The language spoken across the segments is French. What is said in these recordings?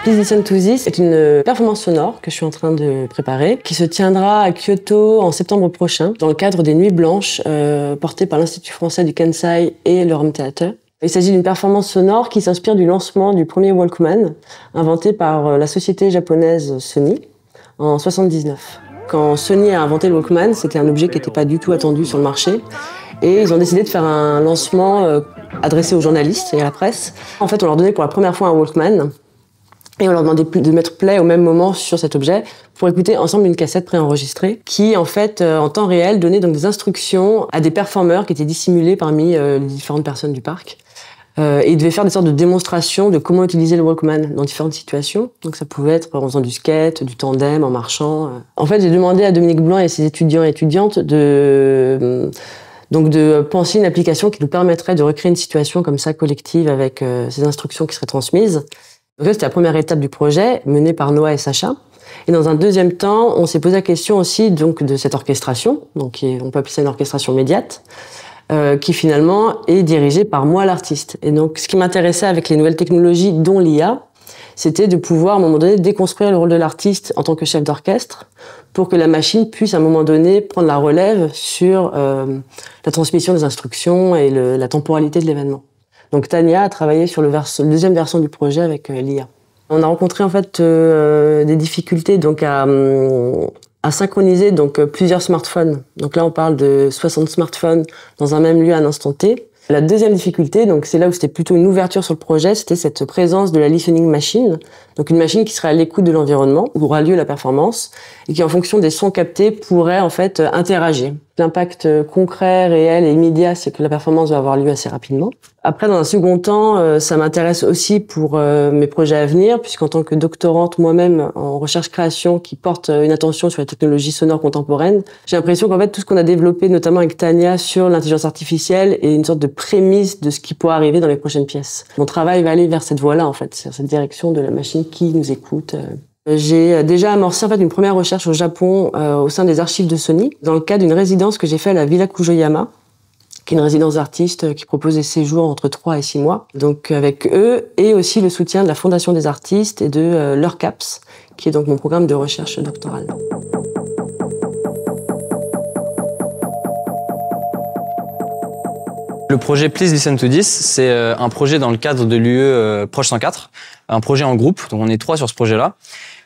Please Listen to This est une performance sonore que je suis en train de préparer, qui se tiendra à Kyoto en septembre prochain, dans le cadre des Nuits Blanches, portées par l'Institut français du Kansai et le Home Theater. Il s'agit d'une performance sonore qui s'inspire du lancement du premier Walkman, inventé par la société japonaise Sony, en 1979. Quand Sony a inventé le Walkman, c'était un objet qui n'était pas du tout attendu sur le marché. Et ils ont décidé de faire un lancement adressé aux journalistes et à la presse. En fait, on leur donnait pour la première fois un Walkman et on leur demandait de mettre play au même moment sur cet objet pour écouter ensemble une cassette préenregistrée qui, en fait, en temps réel, donnait donc des instructions à des performeurs qui étaient dissimulés parmi les différentes personnes du parc. Et ils devaient faire des sortes de démonstrations de comment utiliser le Walkman dans différentes situations. Donc ça pouvait être en faisant du skate, du tandem, en marchant. En fait, j'ai demandé à Dominique Blanc et ses étudiants et étudiantes de penser une application qui nous permettrait de recréer une situation comme ça collective avec ces instructions qui seraient transmises. Donc ça, c'était la première étape du projet, menée par Noah et Sacha. Et dans un deuxième temps, on s'est posé la question aussi donc de cette orchestration, donc on peut appeler ça une orchestration médiate, qui finalement est dirigée par moi, l'artiste. Et donc, ce qui m'intéressait avec les nouvelles technologies, dont l'IA, c'était de pouvoir, à un moment donné, déconstruire le rôle de l'artiste en tant que chef d'orchestre pour que la machine puisse, à un moment donné, prendre la relève sur la transmission des instructions et la temporalité de l'événement. Donc Tania a travaillé sur le deuxième versant du projet avec l'IA. On a rencontré en fait des difficultés donc à synchroniser donc plusieurs smartphones. Donc là on parle de 60 smartphones dans un même lieu à un instant T. La deuxième difficulté, donc c'est là où c'était plutôt une ouverture sur le projet, c'était cette présence de la listening machine, donc une machine qui serait à l'écoute de l'environnement où aura lieu la performance et qui en fonction des sons captés pourrait en fait interagir. L'impact concret, réel et immédiat, c'est que la performance va avoir lieu assez rapidement. Après, dans un second temps, ça m'intéresse aussi pour mes projets à venir, puisqu'en tant que doctorante moi-même en recherche-création qui porte une attention sur les technologies sonores contemporaines, j'ai l'impression qu'en fait tout ce qu'on a développé, notamment avec Tania, sur l'intelligence artificielle est une sorte de prémisse de ce qui pourra arriver dans les prochaines pièces. Mon travail va aller vers cette voie-là, en fait, sur cette direction de la machine qui nous écoute. J'ai déjà amorcé en fait une première recherche au Japon au sein des archives de Sony, dans le cadre d'une résidence que j'ai fait à la Villa Kujoyama, qui est une résidence d'artistes qui propose des séjours entre 3 et 6 mois. Donc avec eux, et aussi le soutien de la Fondation des artistes et de l'EURCAPS, qui est donc mon programme de recherche doctorale. Le projet Please Listen to This, c'est un projet dans le cadre de l'UE Proche 104, un projet en groupe, donc on est 3 sur ce projet-là.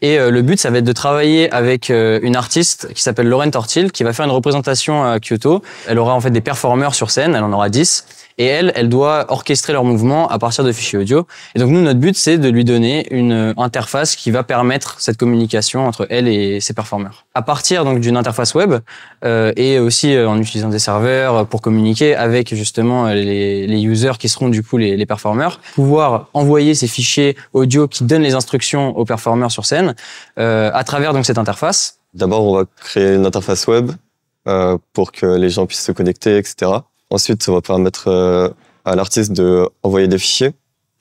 Et le but, ça va être de travailler avec une artiste qui s'appelle Lauren Tortil, qui va faire une représentation à Kyoto. Elle aura en fait des performeurs sur scène, elle en aura 10. Et elle doit orchestrer leurs mouvements à partir de fichiers audio. Et donc nous, notre but, c'est de lui donner une interface qui va permettre cette communication entre elle et ses performeurs. À partir donc d'une interface web et aussi en utilisant des serveurs pour communiquer avec justement les users qui seront du coup les performeurs, pouvoir envoyer ces fichiers audio qui donnent les instructions aux performeurs sur scène à travers donc cette interface. D'abord, on va créer une interface web pour que les gens puissent se connecter, etc. Ensuite, on va permettre à l'artiste d'envoyer des fichiers.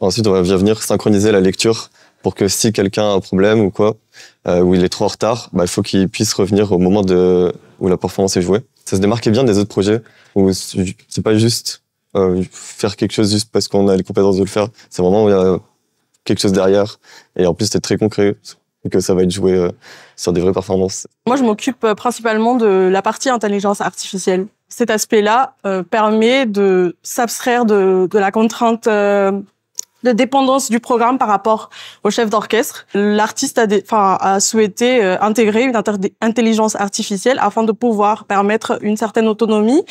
Ensuite, on va venir synchroniser la lecture pour que si quelqu'un a un problème ou quoi, ou il est trop en retard, il faut qu'il puisse revenir au moment où la performance est jouée. Ça se démarquait bien des autres projets où c'est pas juste faire quelque chose juste parce qu'on a les compétences de le faire. C'est vraiment il y a quelque chose derrière. Et en plus, c'est très concret et que ça va être joué sur des vraies performances. Moi, je m'occupe principalement de la partie intelligence artificielle. Cet aspect-là permet de s'abstraire de la contrainte de dépendance du programme par rapport au chef d'orchestre. L'artiste a souhaité intégrer une intelligence artificielle afin de pouvoir permettre une certaine autonomie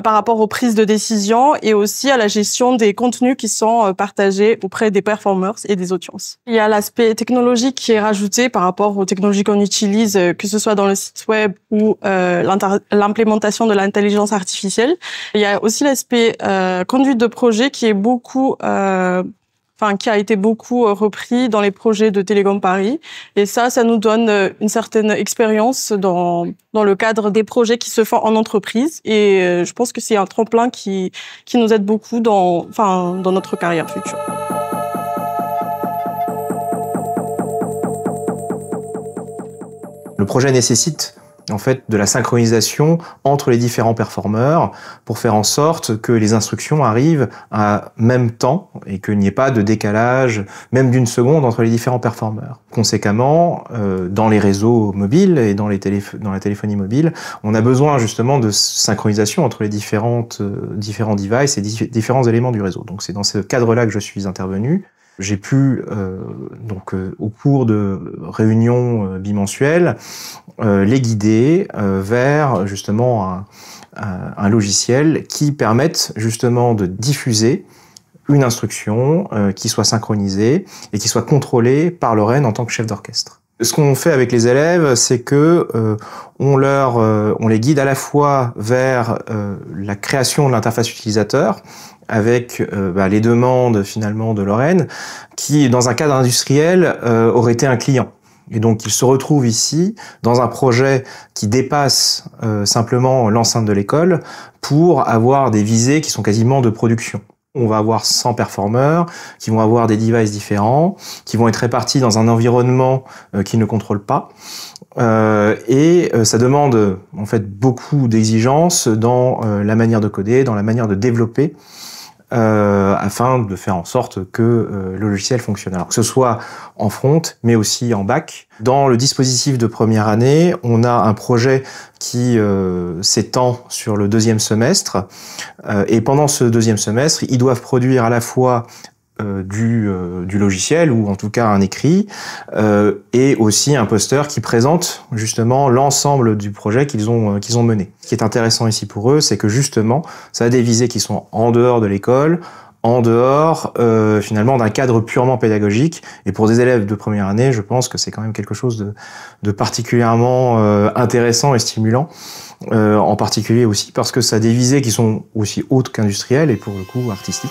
par rapport aux prises de décision et aussi à la gestion des contenus qui sont partagés auprès des performers et des audiences. Il y a l'aspect technologique qui est rajouté par rapport aux technologies qu'on utilise, que ce soit dans le site web ou l'implémentation de l'intelligence artificielle. Il y a aussi l'aspect conduite de projet qui est qui a été beaucoup repris dans les projets de Télécom Paris. Et ça nous donne une certaine expérience dans le cadre des projets qui se font en entreprise. Et je pense que c'est un tremplin qui nous aide beaucoup dans notre carrière future. Le projet nécessite en fait de la synchronisation entre les différents performeurs pour faire en sorte que les instructions arrivent à même temps et qu'il n'y ait pas de décalage, même d'une seconde, entre les différents performeurs. Conséquemment, dans les réseaux mobiles et dans la téléphonie mobile, on a besoin justement de synchronisation entre les différents devices et différents éléments du réseau. Donc c'est dans ce cadre-là que je suis intervenu. J'ai pu, au cours de réunions bimensuelles, les guider vers justement un logiciel qui permette justement de diffuser une instruction qui soit synchronisée et qui soit contrôlée par Lorraine en tant que chef d'orchestre. Ce qu'on fait avec les élèves, c'est que on les guide à la fois vers la création de l'interface utilisateur, avec les demandes finalement de Lorraine, qui dans un cadre industriel aurait été un client. Et donc ils se retrouvent ici dans un projet qui dépasse simplement l'enceinte de l'école pour avoir des visées qui sont quasiment de production. On va avoir 100 performeurs qui vont avoir des devices différents, qui vont être répartis dans un environnement qu'ils ne contrôlent pas. Et ça demande en fait beaucoup d'exigences dans la manière de coder, dans la manière de développer, afin de faire en sorte que le logiciel fonctionne. Alors que ce soit en front, mais aussi en back. Dans le dispositif de première année, on a un projet qui s'étend sur le deuxième semestre. Et pendant ce deuxième semestre, ils doivent produire à la fois du logiciel, ou en tout cas un écrit, et aussi un poster qui présente justement l'ensemble du projet qu'ils ont mené. Ce qui est intéressant ici pour eux, c'est que justement, ça a des visées qui sont en dehors de l'école, en dehors finalement d'un cadre purement pédagogique. Et pour des élèves de première année, je pense que c'est quand même quelque chose de particulièrement intéressant et stimulant, en particulier aussi parce que ça a des visées qui sont aussi hautes qu'industrielles et pour le coup artistiques.